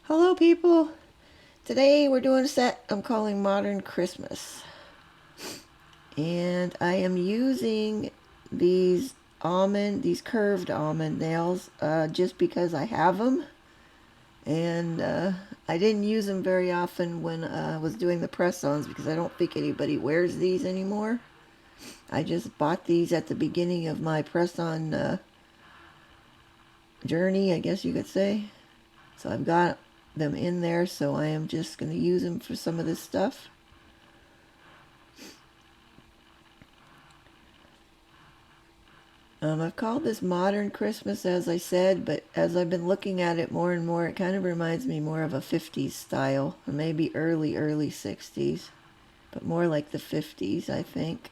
Hello people! Today we're doing a set I'm calling Modern Christmas. And I am using these curved almond nails just because I have them. And I didn't use them very often when I was doing the press-ons because I don't think anybody wears these anymore. I just bought these at the beginning of my press-on journey, I guess you could say. So I've got them in there, so I am just going to use them for some of this stuff. I've called this Modern Christmas, as I said, but as I've been looking at it more and more, it kind of reminds me more of a 50s style, or maybe early 60s, but more like the 50s, I think.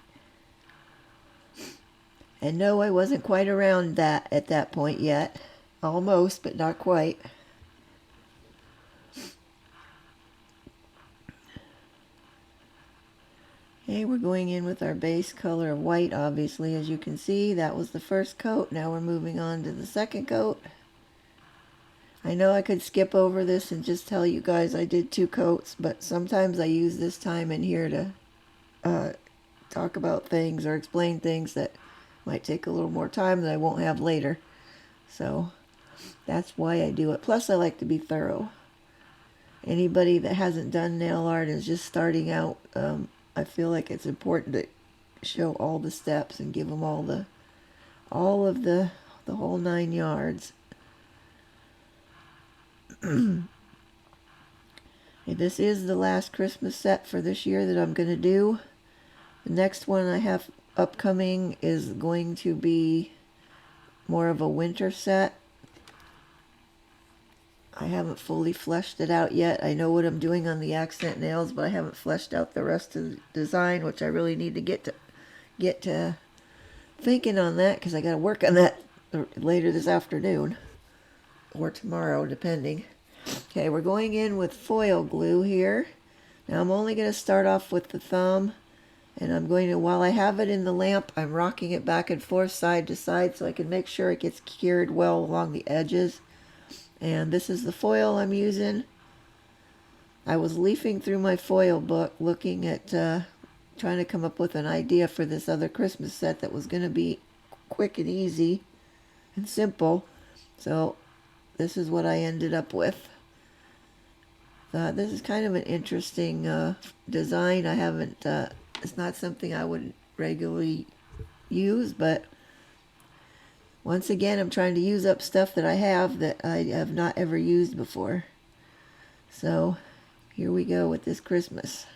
And no, I wasn't quite around that at that point yet. Almost, but not quite. Okay, we're going in with our base color of white, obviously. As you can see, that was the first coat. Now we're moving on to the second coat. I know I could skip over this and just tell you guys I did 2 coats, but sometimes I use this time in here to talk about things or explain things that might take a little more time that I won't have later. So that's why I do it. Plus, I like to be thorough. Anybody that hasn't done nail art and is just starting out, I feel like it's important to show all the steps and give them all of the whole 9 yards. This is the last Christmas set for this year that I'm going to do. The next one I have upcoming is going to be more of a winter set. I haven't fully fleshed it out yet. I know what I'm doing on the accent nails, but I haven't fleshed out the rest of the design, which I really need to get to thinking on that, because I got to work on that later this afternoon or tomorrow, depending. Okay, we're going in with foil glue here. Now I'm only going to start off with the thumb, and I'm going to, while I have it in the lamp, I'm rocking it back and forth side to side so I can make sure it gets cured well along the edges. And this is the foil I'm using. I was leafing through my foil book looking at trying to come up with an idea for this other Christmas set that was going to be quick and easy and simple. So this is what I ended up with. This is kind of an interesting design. I haven't, it's not something I would regularly use, but once again, I'm trying to use up stuff that I have that I have not ever used before. So here we go with this Christmas.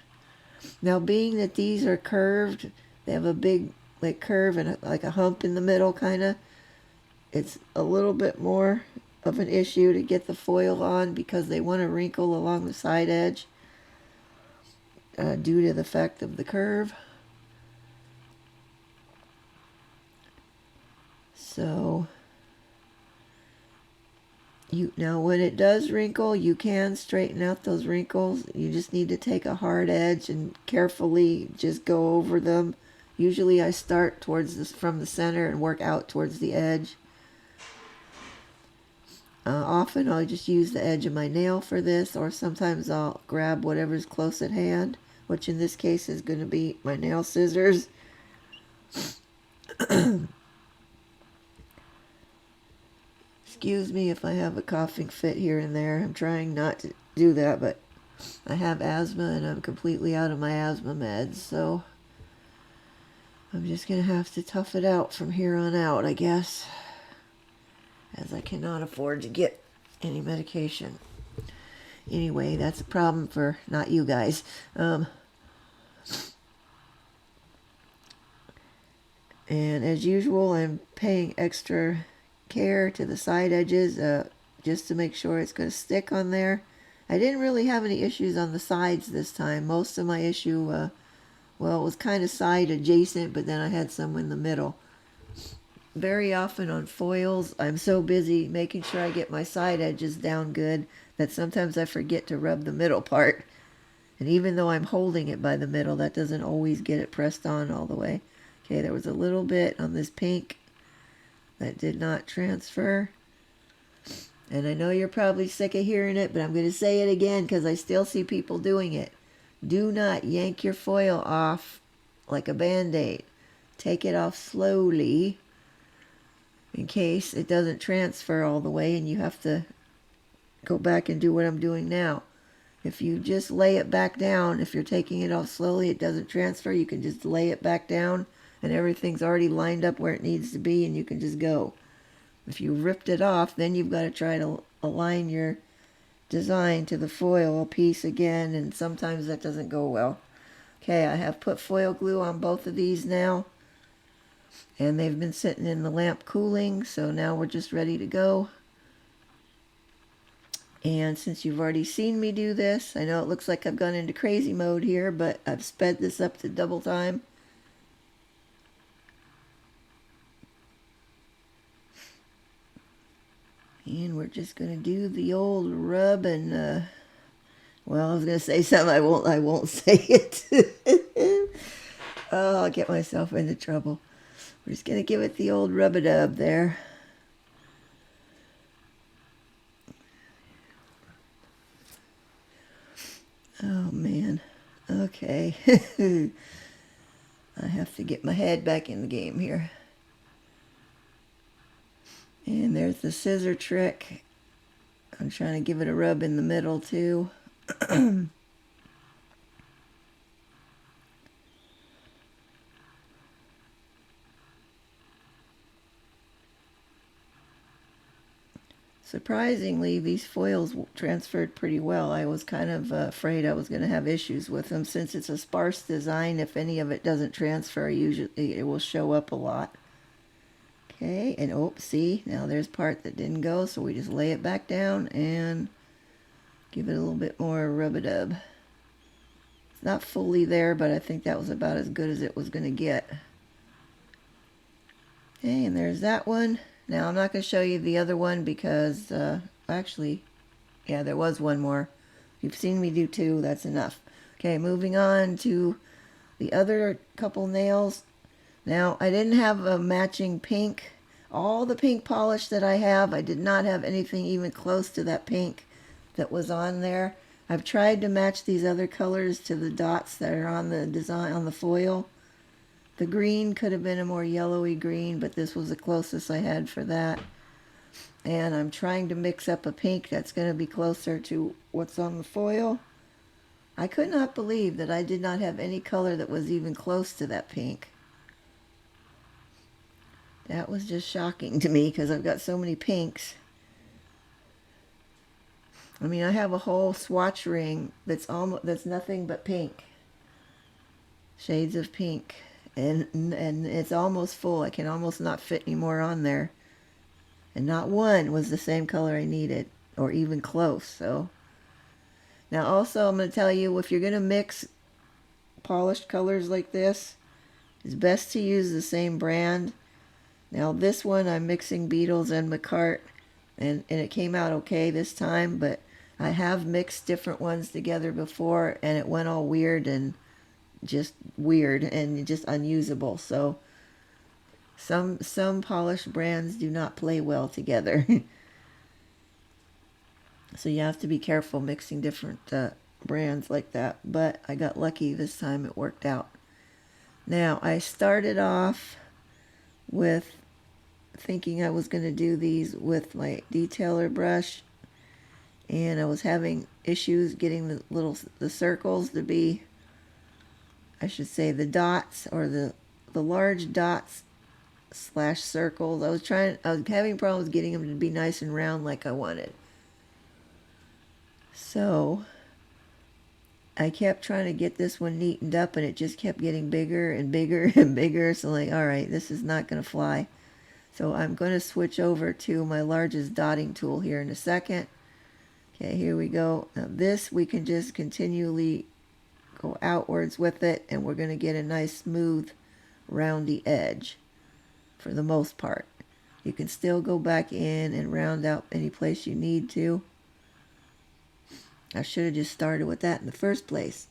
Now, being that these are curved, they have a big curve and like a hump in the middle kind of. It's a little bit more of an issue to get the foil on because they want to wrinkle along the side edge due to the fact of the curve. So now when it does wrinkle, you can straighten out those wrinkles. You just need to take a hard edge and carefully just go over them. Usually I start from the center and work out towards the edge. Often I'll just use the edge of my nail for this, or sometimes I'll grab whatever's close at hand, which in this case is going to be my nail scissors. Excuse me if I have a coughing fit here and there. I'm trying not to do that, but I have asthma and I'm completely out of my asthma meds, so I'm just going to have to tough it out from here on out, I guess, as I cannot afford to get any medication. Anyway, that's a problem for not you guys. And as usual, I'm paying extra care to the side edges just to make sure it's going to stick on there. I didn't really have any issues on the sides this time. Most of my issue, well, it was kind of side adjacent, but then I had some in the middle. Very often on foils, I'm so busy making sure I get my side edges down good that sometimes I forget to rub the middle part. And even though I'm holding it by the middle, that doesn't always get it pressed on all the way. Okay, there was a little bit on this pink that did not transfer. And I know you're probably sick of hearing it, but I'm going to say it again because I still see people doing it. Do not yank your foil off like a Band-Aid. Take it off slowly in case it doesn't transfer all the way and you have to go back and do what I'm doing now. If you just lay it back down, if you're taking it off slowly, it doesn't transfer, you can just lay it back down and everything's already lined up where it needs to be and you can just go. If you ripped it off, then you've got to try to align your design to the foil piece again, and sometimes that doesn't go well. Okay, I have put foil glue on both of these now, and they've been sitting in the lamp cooling, so now we're just ready to go. And since you've already seen me do this, I know it looks like I've gone into crazy mode here, but I've sped this up to double time. And we're just going to do the old rub and, well, I was going to say something, I won't say it. Oh, I'll get myself into trouble. We're just going to give it the old rub-a-dub there. Oh, man. Okay. I have to get my head back in the game here. And there's the scissor trick. I'm trying to give it a rub in the middle too. Surprisingly, these foils transferred pretty well. I was kind of afraid I was going to have issues with them. Since it's a sparse design, if any of it doesn't transfer, usually it will show up a lot. Okay, and oh, see, now there's part that didn't go, so we just lay it back down and give it a little bit more rub-a-dub. It's not fully there, but I think that was about as good as it was going to get. Okay, and there's that one. Now, I'm not going to show you the other one because, actually, yeah, there was one more. You've seen me do two, that's enough. Okay, moving on to the other couple nails. Now, I didn't have a matching pink. All the pink polish that I have, I did not have anything even close to that pink that was on there. I've tried to match these other colors to the dots that are on the design, on the foil. The green could have been a more yellowy green, but this was the closest I had for that. And I'm trying to mix up a pink that's going to be closer to what's on the foil. I could not believe that I did not have any color that was even close to that pink. That was just shocking to me because I've got so many pinks. I mean, I have a whole swatch ring that's nothing but pink. Shades of pink. And it's almost full. I can almost not fit any more on there. And not one was the same color I needed, or even close. So now also I'm going to tell you, if you're going to mix polished colors like this, it's best to use the same brand. Now this one I'm mixing Beetles and Makartt, and it came out okay this time, but I have mixed different ones together before and it went all weird and just unusable. So some polished brands do not play well together. So you have to be careful mixing different brands like that, but I got lucky this time, it worked out. Now I started off with thinking I was going to do these with my detailer brush, and I was having issues getting the circles to be, I should say, the dots, or the large dots / circles. I was having problems getting them to be nice and round like I wanted. So I kept trying to get this one neatened up, and it just kept getting bigger and bigger and bigger. So like, all right, this is not going to fly. So I'm going to switch over to my largest dotting tool here in a second. Okay, here we go. Now this, we can just continually go outwards with it, and we're going to get a nice smooth roundy edge for the most part. You can still go back in and round out any place you need to. I should have just started with that in the first place.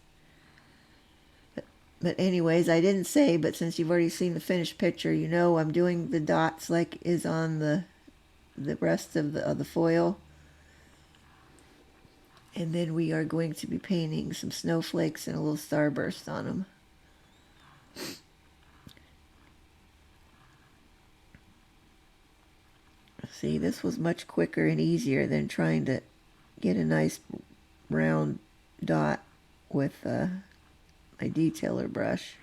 But anyways, I didn't say, but since you've already seen the finished picture, you know I'm doing the dots like is on the rest of the foil. And then we are going to be painting some snowflakes and a little starburst on them. See, this was much quicker and easier than trying to get a nice round dot with my detailer brush.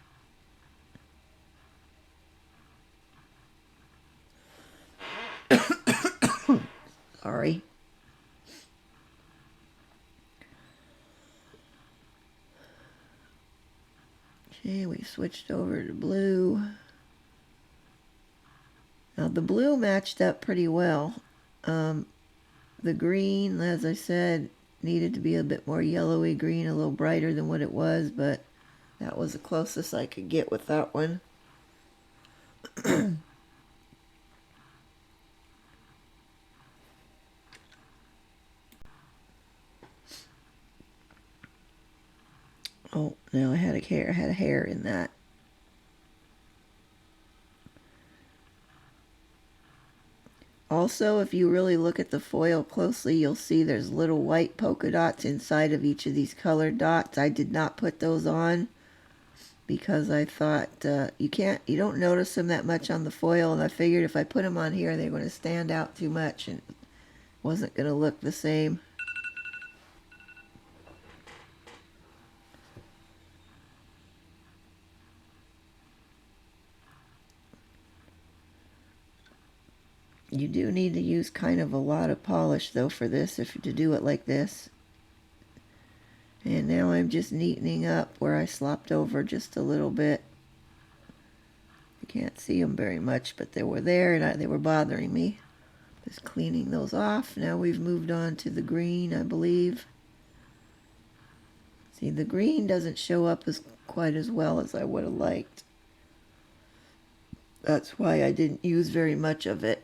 Sorry. Okay, we switched over to blue. Now the blue matched up pretty well. The green, as I said, needed to be a bit more yellowy green, a little brighter than what it was, but that was the closest I could get with that one. Oh, no, I had a hair in that. Also, if you really look at the foil closely, you'll see there's little white polka dots inside of each of these colored dots. I did not put those on because I thought you don't notice them that much on the foil, and I figured if I put them on here, they're going to stand out too much and it wasn't going to look the same. You do need to use kind of a lot of polish though for this, if to do it like this. And now I'm just neatening up where I slopped over just a little bit. You can't see them very much, but they were there and they were bothering me. Just cleaning those off. Now we've moved on to the green, I believe. See, the green doesn't show up as quite as well as I would have liked. That's why I didn't use very much of it.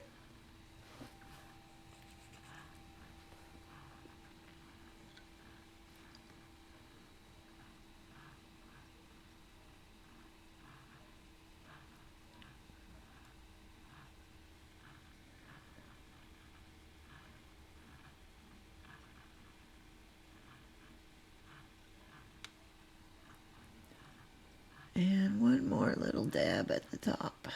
And one more little dab at the top.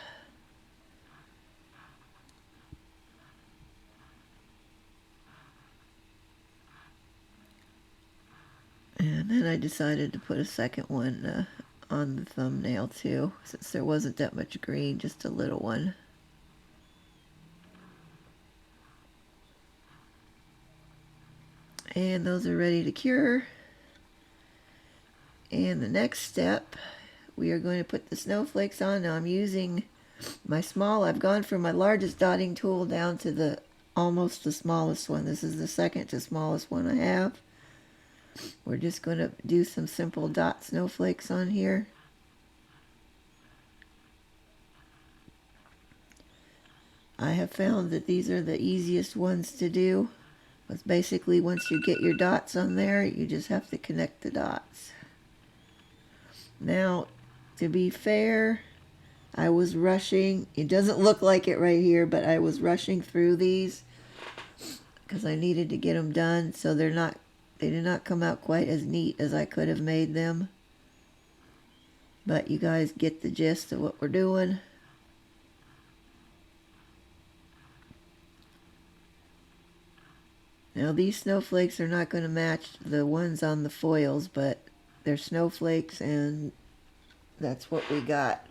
And then I decided to put a second one on the thumbnail too, since there wasn't that much green, just a little one. And those are ready to cure. And the next step, we are going to put the snowflakes on. Now I'm using my small, I've gone from my largest dotting tool down to the almost the smallest one. This is the second to smallest one I have. We're just going to do some simple dot snowflakes on here. I have found that these are the easiest ones to do. Because basically once you get your dots on there, you just have to connect the dots. Now, to be fair, I was rushing. It doesn't look like it right here, but I was rushing through these because I needed to get them done, so they did not come out quite as neat as I could have made them. But you guys get the gist of what we're doing. Now these snowflakes are not going to match the ones on the foils, but they're snowflakes and that's what we got.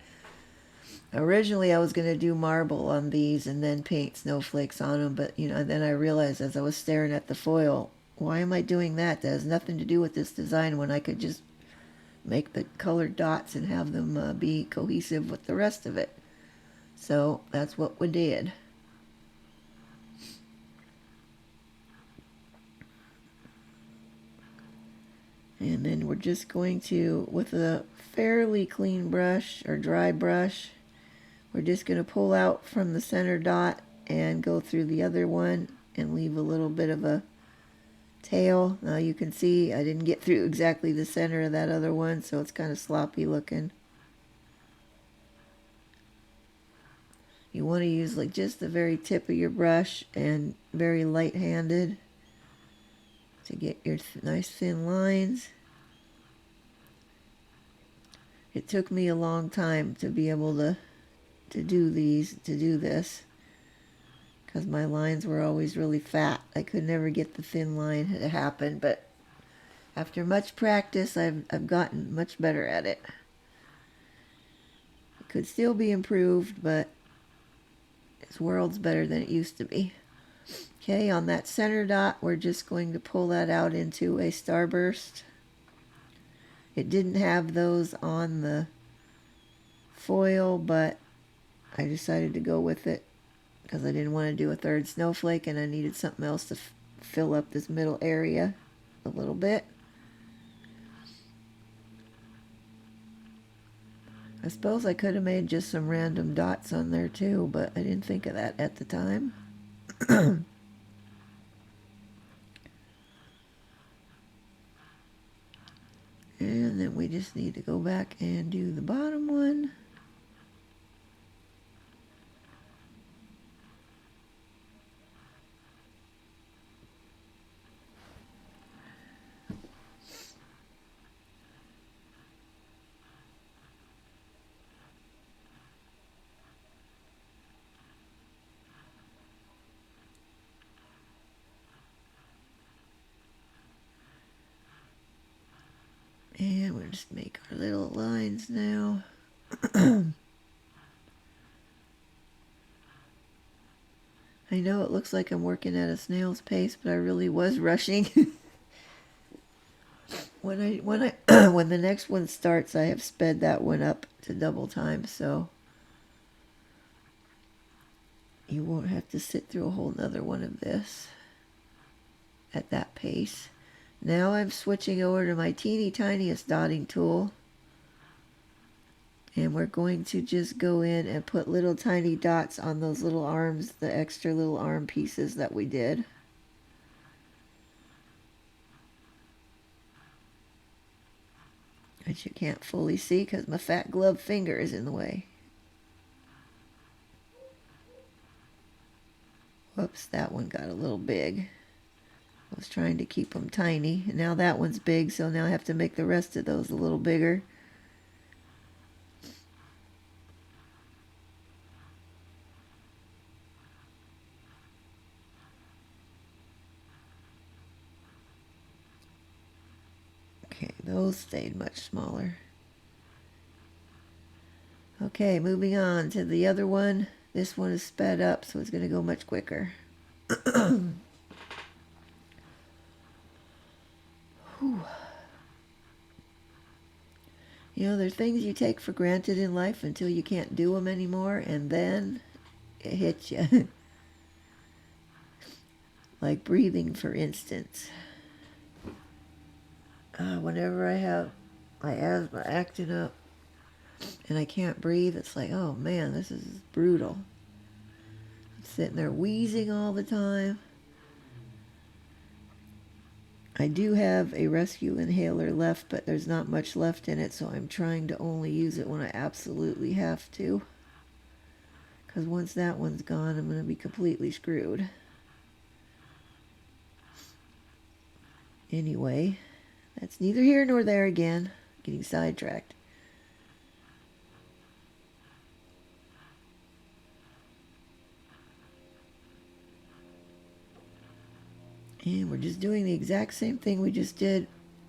Originally I was going to do marble on these and then paint snowflakes on them, but then I realized as I was staring at the foil, why am I doing that? That has nothing to do with this design when I could just make the colored dots and have them be cohesive with the rest of it. So that's what we did. And then we're just going to, with a fairly clean brush or dry brush, we're just going to pull out from the center dot and go through the other one and leave a little bit of a tail. Now you can see I didn't get through exactly the center of that other one, so it's kind of sloppy looking. You want to use like just the very tip of your brush and very light-handed. to get your nice thin lines. It took me a long time to be able to do this, because my lines were always really fat. I could never get the thin line to happen, but after much practice, I've gotten much better at it. It could still be improved, but it's worlds better than it used to be. Okay, on that center dot, we're just going to pull that out into a starburst. It didn't have those on the foil, but I decided to go with it because I didn't want to do a third snowflake, and I needed something else to fill up this middle area a little bit. I suppose I could have made just some random dots on there too, but I didn't think of that at the time. And then we just need to go back and do the bottom one. And we'll just make our little lines now. I know it looks like I'm working at a snail's pace, but I really was rushing. when the next one starts, I have sped that one up to double time, so you won't have to sit through a whole nother one of this at that pace. Now I'm switching over to my teeny tiniest dotting tool, and we're going to just go in and put little tiny dots on those little arms, the extra little arm pieces that we did. Which you can't fully see because my fat glove finger is in the way. Whoops, that one got a little big. I was trying to keep them tiny, and now that one's big, so now I have to make the rest of those a little bigger. Okay, those stayed much smaller. Okay, moving on to the other one. This one is sped up, so it's going to go much quicker. You know, there's things you take for granted in life until you can't do them anymore, and then it hits you. Like breathing, for instance. Whenever I have my asthma acting up and I can't breathe, it's like, oh man, this is brutal. I'm sitting there wheezing all the time. I do have a rescue inhaler left, but there's not much left in it, so I'm trying to only use it when I absolutely have to. Because once that one's gone, I'm going to be completely screwed. Anyway, that's neither here nor there again. Getting sidetracked. And we're just doing the exact same thing we just did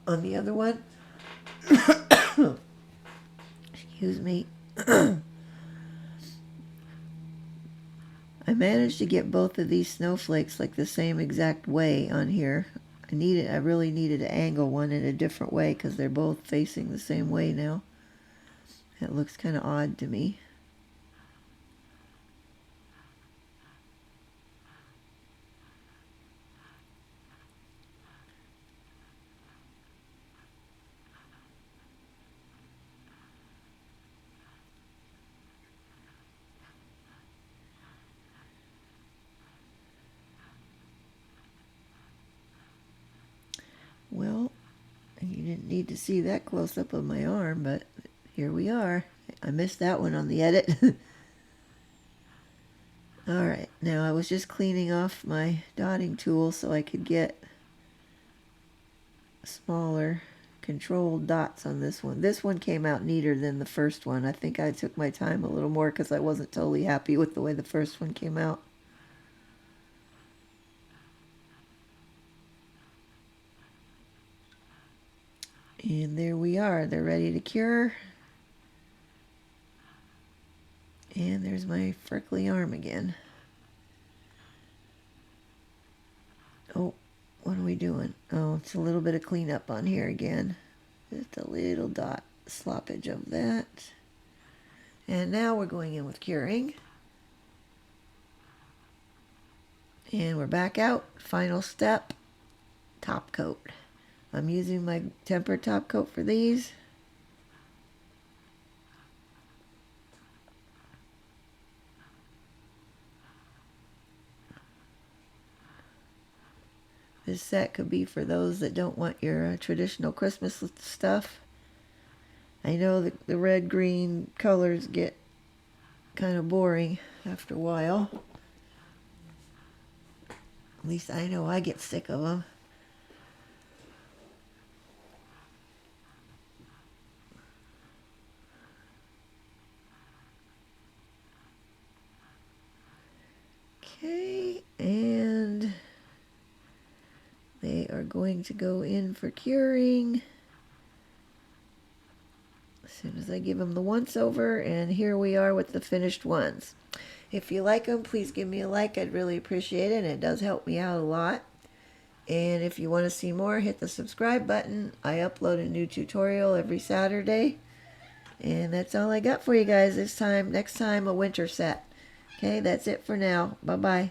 on the other one. Excuse me. I managed to get both of these snowflakes like the same exact way on here. I really needed to angle one in a different way because they're both facing the same way now. It looks kind of odd to me. Well, you didn't need to see that close up of my arm, but here we are. I missed that one on the edit. Alright, now I was just cleaning off my dotting tool so I could get smaller controlled dots on this one. This one came out neater than the first one. I think I took my time a little more because I wasn't totally happy with the way the first one came out. And there we are. They're ready to cure. And there's my freckly arm again. Oh, what are we doing? Oh, it's a little bit of cleanup on here again. Just a little dot sloppage of that. And now we're going in with curing. And we're back out. Final step, top coat. I'm using my tempered top coat for these. This set could be for those that don't want your traditional Christmas stuff. I know the red green colors get kind of boring after a while. At least I know I get sick of them. Okay, and they are going to go in for curing as soon as I give them the once over. And here we are with the finished ones. If you like them, please give me a like. I'd really appreciate it. It does help me out a lot. And if you want to see more, hit the subscribe button. I upload a new tutorial every Saturday. And that's all I got for you guys this time. Next time, a winter set. Okay, that's it for now. Bye-bye.